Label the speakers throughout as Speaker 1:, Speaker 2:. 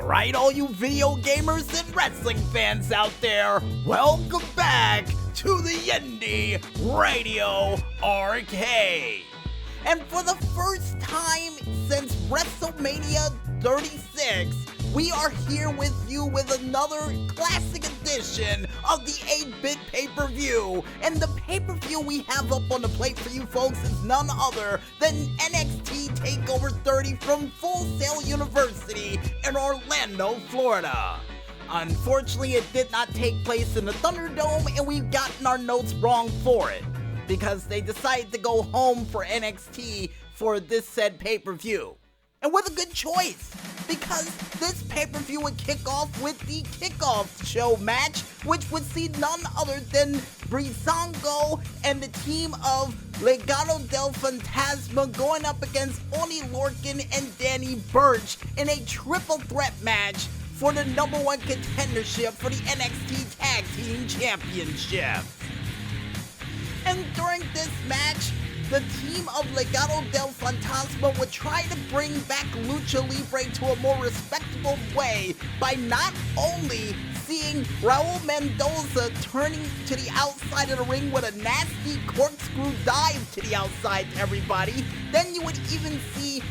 Speaker 1: Alright, all you video gamers and wrestling fans out there, welcome back to the Indy Radio Arcade. And for the first time since WrestleMania 36, we are here with you with another classic edition of the 8-bit pay-per-view. And the pay-per-view we have up on the plate for you folks is none other than NXT Takeover 30 from Full Sail University in Orlando, Florida. Unfortunately, it did not take place in the Thunderdome, and we've gotten our notes wrong for it, because they decided to go home for NXT for this said pay-per-view. And with a good choice, because this pay-per-view would kick off with the kickoff show match, which would see none other than Breezango and the team of Legado del Fantasma going up against Oni Lorcan and Danny Burch in a triple threat match for the number one contendership for the NXT Tag Team Championship. And during this match, the team of Legado del Fantasma would try to bring back Lucha Libre to a more respectable way by not only seeing Raul Mendoza turning to the outside of the ring with a nasty corkscrew dive to the outside to everybody, then you would even see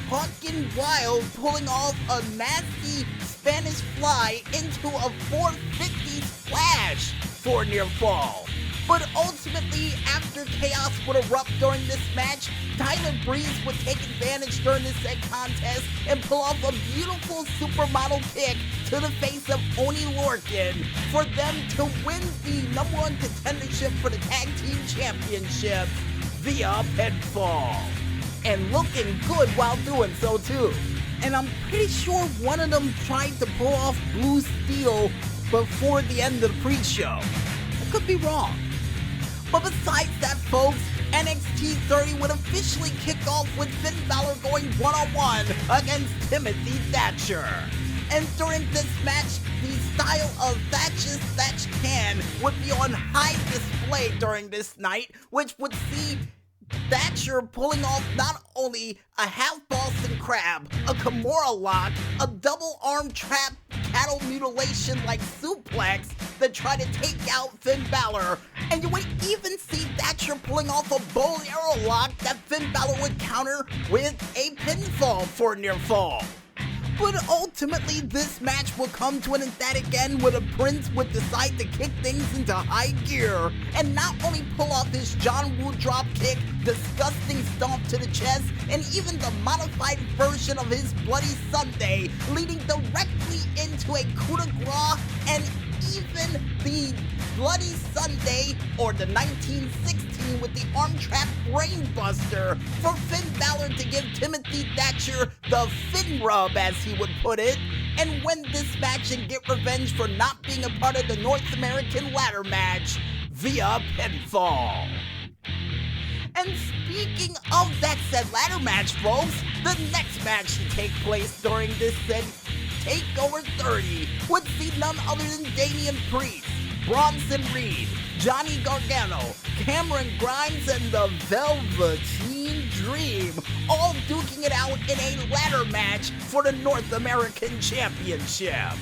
Speaker 1: Hawkin Wild pulling off a nasty Spanish fly into a 450 splash for near fall. But ultimately, after chaos would erupt during this match, Tyler Breeze would take advantage during this said contest and pull off a beautiful supermodel kick to the face of Oni Lorcan for them to win the number one contendership for the Tag Team Championship via pinfall. And looking good while doing so too. And I'm pretty sure one of them tried to pull off Blue Steel before the end of the pre-show. I could be wrong. But besides that, folks, NXT 30 would officially kick off with Finn Balor going one-on-one against Timothy Thatcher. And during this match, the style of Thatch Can would be on high display during this night, which would see Thatcher pulling off not only a half Boston Crab, a Kimura lock, a double arm trap cattle mutilation like suplex that tried to take out Finn Balor, and you would even see Thatcher pulling off a bow and arrow lock that Finn Balor would counter with a pinfall for near fall. But ultimately, this match will come to an emphatic end when a Prince would decide to kick things into high gear and not only pull off his John Woo drop kick, disgusting stomp to the chest, and even the modified version of his Bloody Sunday, leading directly into a coup de grace and even the Bloody Sunday, or the 1916 with the arm trap brainbuster for Finn Balor to give Timothy Thatcher the Finn rub, as he would put it, and win this match and get revenge for not being a part of the North American ladder match via pinfall. And speaking of that said ladder match, folks, the next match to take place during this said Takeover 30 would see none other than Damian Priest, Bronson Reed, Johnny Gargano, Cameron Grimes, and the Velveteen Dream, all duking it out in a ladder match for the North American Championship.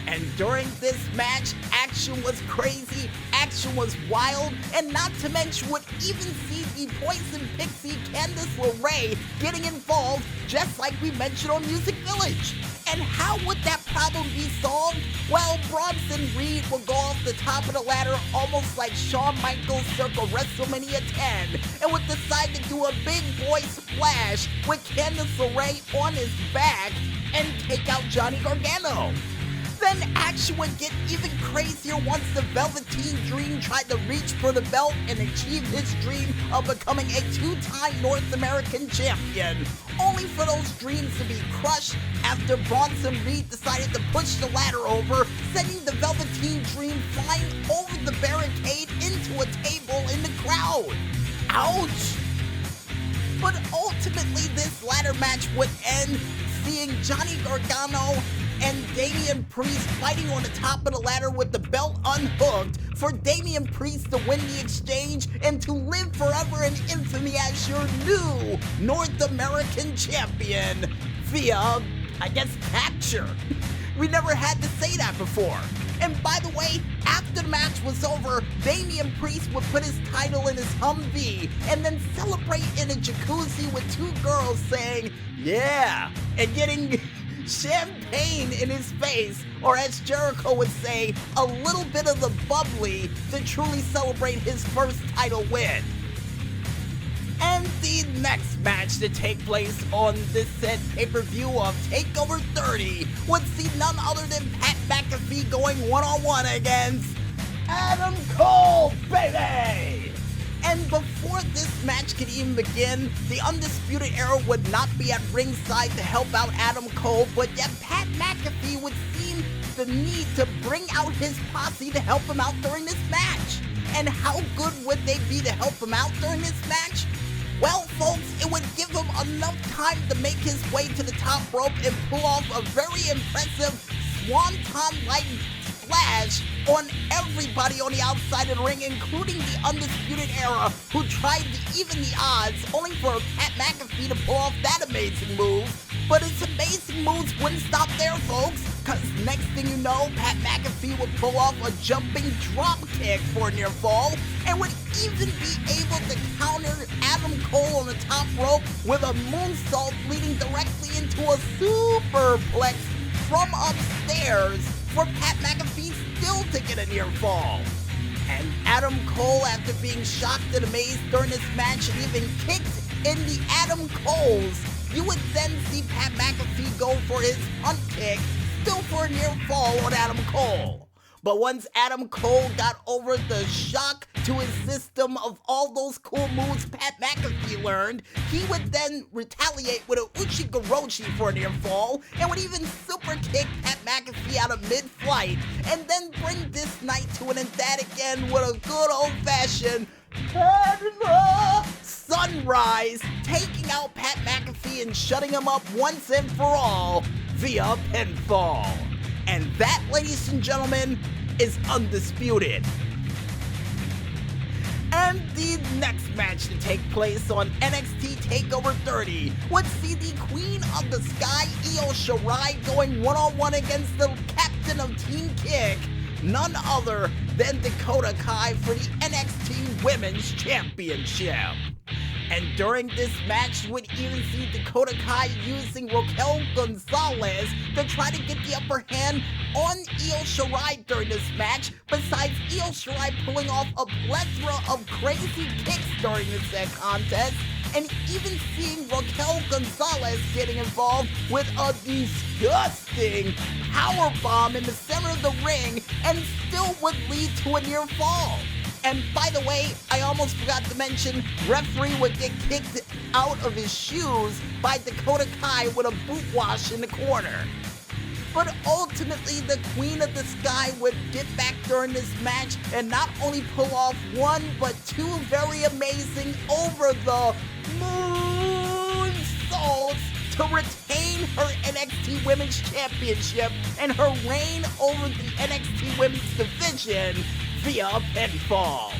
Speaker 1: And during this match, action was crazy, action was wild, and not to mention would even see the Poison Pixie Candice LeRae getting involved, just like we mentioned on Music Village. And how would that problem be solved? Well, Bronson Reed will go off the top of the ladder almost like Shawn Michaels circa WrestleMania 10 and would decide to do a big boy splash with Candice LeRae on his back and take out Johnny Gargano. Then action would get even crazier once the Velveteen Dream tried to reach for the belt and achieve his dream of becoming a two-time North American champion, only for those dreams to be crushed after Bronson Reed decided to push the ladder over, sending the Velveteen Dream flying over the barricade into a table in the crowd. Ouch! But ultimately, this ladder match would end seeing Johnny Gargano and Damian Priest fighting on the top of the ladder with the belt unhooked for Damian Priest to win the exchange and to live forever in infamy as your new North American champion via I guess, capture. We never had to say that before. And by the way, after the match was over, Damian Priest would put his title in his Humvee and then celebrate in a jacuzzi with two girls saying, yeah, and getting champagne in his face, or as Jericho would say, a little bit of the bubbly to truly celebrate his first title win. And the next match to take place on this said pay-per-view of Takeover 30 would see none other than Pat McAfee going one-on-one against Adam Cole, baby! And before this match could even begin, the Undisputed Era would not be at ringside to help out Adam Cole, but yet Pat McAfee would seem the need to bring out his posse to help him out during this match. And how good would they be to help him out during this match? Well, folks, it would give him enough time to make his way to the top rope and pull off a very impressive swanton-like splash on everybody on the outside of the ring, including the Undisputed Era, who tried to even the odds, only for Pat McAfee to pull off that amazing move. But his amazing moves wouldn't stop there, folks, because next thing you know, Pat McAfee would pull off a jumping drop kick for a near fall, and would even be able to counter Adam Cole on the top rope with a moonsault leading directly into a superplex from upstairs for Pat McAfee still to get a near fall. And Adam Cole, after being shocked and amazed during this match and even kicked in the Adam Coles, you would then see Pat McAfee go for his punt kick, still for a near fall on Adam Cole. But once Adam Cole got over the shock to his system of all those cool moves Pat McAfee learned, he would then retaliate with a Uchi-Gorochi for a near fall, and would even super kick Pat McAfee out of mid-flight, and then bring this night to an emphatic end with a good old-fashioned Sunrise, taking out Pat McAfee and shutting him up once and for all via pinfall. And that, ladies and gentlemen, is undisputed. And the next match to take place on NXT TakeOver 30 would see the Queen of the Sky, Io Shirai, going one-on-one against the captain of Team Kick, none other than Dakota Kai for the NXT Women's Championship. And during this match, you would even see Dakota Kai using Raquel Gonzalez to try to get the upper hand on Io Shirai during this match, besides Io Shirai pulling off a plethora of crazy kicks during this contest, and even seeing Raquel Gonzalez getting involved with a disgusting powerbomb in the center of the ring, and still would lead to a near fall. And by the way, I almost forgot to mention, referee would get kicked out of his shoes by Dakota Kai with a boot wash in the corner. But ultimately, the Queen of the Sky would get back during this match and not only pull off one, but two very amazing over-the-moon moonsaults to retain her NXT Women's Championship and her reign over the NXT Women's Division via pinfall.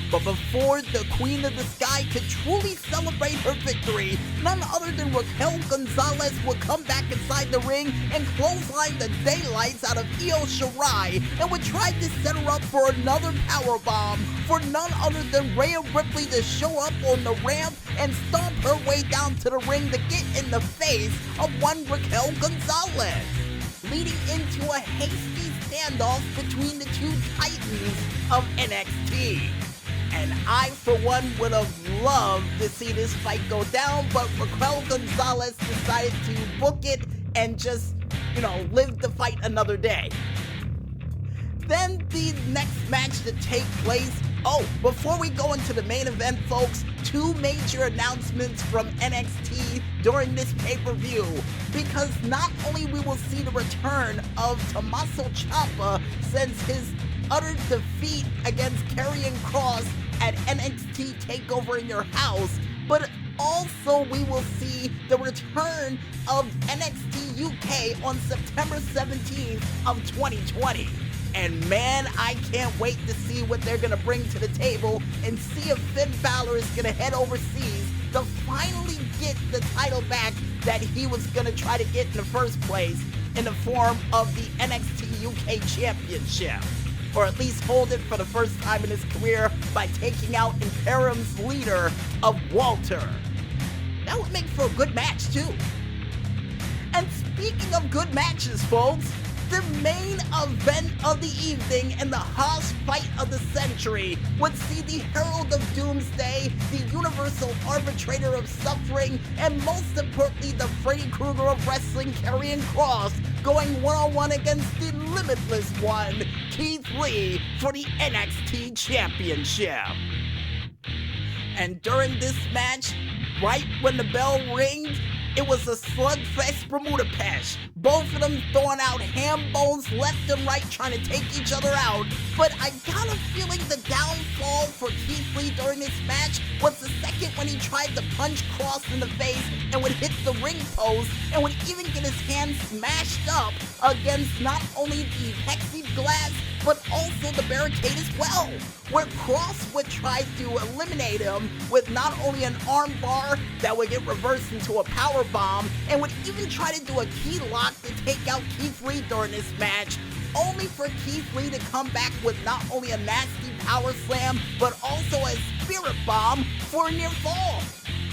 Speaker 1: But before the Queen of the Sky could truly celebrate her victory, none other than Raquel Gonzalez would come back inside the ring and clothesline the daylights out of Io Shirai and would try to set her up for another powerbomb for none other than Rhea Ripley to show up on the ramp and stomp her way down to the ring to get in the face of one Raquel Gonzalez, leading into a hasty standoff between the two titans of NXT. And I, for one, would have loved to see this fight go down, but Raquel Gonzalez decided to book it and just, live the fight another day. Then the next match to take place. Before we go into the main event, folks, two major announcements from NXT during this pay-per-view, because not only we will see the return of Tommaso Ciampa since his utter defeat against Karrion Kross at NXT TakeOver in Your House, but also we will see the return of NXT UK on September 17th of 2020. And man, I can't wait to see what they're going to bring to the table and see if Finn Balor is going to head overseas to finally get the title back that he was going to try to get in the first place in the form of the NXT UK Championship, or at least hold it for the first time in his career by taking out Imperium's leader of Walter. That would make for a good match too. And speaking of good matches, folks, the main event of the evening and the Haas fight of the century would see the Herald of Doomsday, the Universal Arbitrator of Suffering, and most importantly, the Freddy Krueger of Wrestling, Karrion Kross, going one-on-one against the Limitless One, Keith Lee, for the NXT Championship. And during this match, right when the bell rings, it was a slugfest from Budapest. Both of them throwing out ham bones left and right, trying to take each other out. But I got a feeling the downfall for Keith Lee during this match was the second when he tried to punch Kross in the face and would hit the ring post and would even get his hand smashed up against not only the plexiglass but also the barricade as well, where Kross would try to eliminate him with not only an arm bar that would get reversed into a power bomb, and would even try to do a key lock to take out Keith Lee during this match, only for Keith Lee to come back with not only a nasty power slam, but also a spirit bomb for a near fall.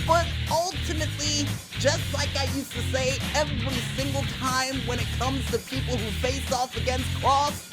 Speaker 1: But ultimately, just like I used to say every single time when it comes to people who face off against Kross,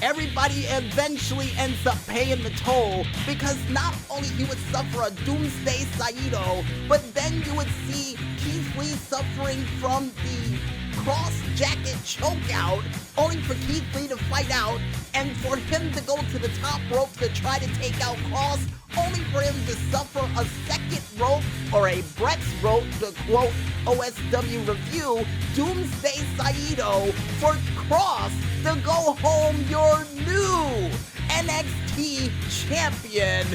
Speaker 1: everybody eventually ends up paying the toll, because not only he would suffer a Doomsday Saito, but then you would see Keith Lee suffering from the Kross jacket chokeout, only for Keith Lee to fight out, and for him to go to the top rope to try to take out Kross, only for him to suffer a second rope, or a Brett's rope, to quote OSW Review, Doomsday Saito, for Kross to go home your new NXT champion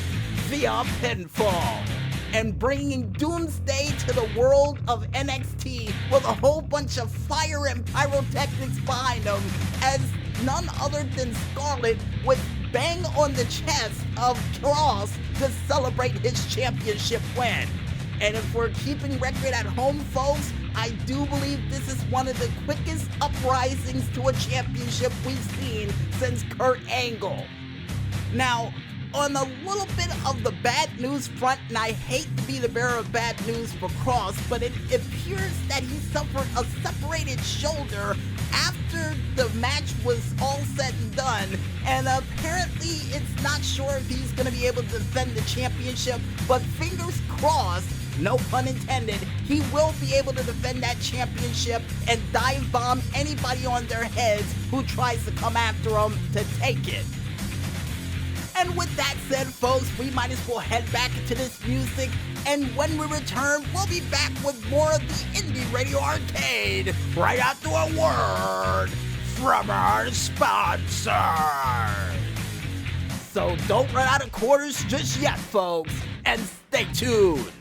Speaker 1: via pinfall. And bringing Doomsday to the world of NXT with a whole bunch of fire and pyrotechnics behind him, as none other than Scarlett would bang on the chest of Kross to celebrate his championship win. And if we're keeping record at home, folks, I do believe this is one of the quickest uprisings to a championship we've seen since Kurt Angle. Now, on a little bit of the bad news front, and I hate to be the bearer of bad news for Kross, but it appears that he suffered a separated shoulder after the match was all said and done, and apparently it's not sure if he's going to be able to defend the championship, but fingers crossed, no pun intended, he will be able to defend that championship and dive bomb anybody on their heads who tries to come after him to take it. And with that said, folks, we might as well head back into this music, and when we return, we'll be back with more of the Indie Radio Arcade right after a word from our sponsor. So don't run out of quarters just yet, folks, and stay tuned.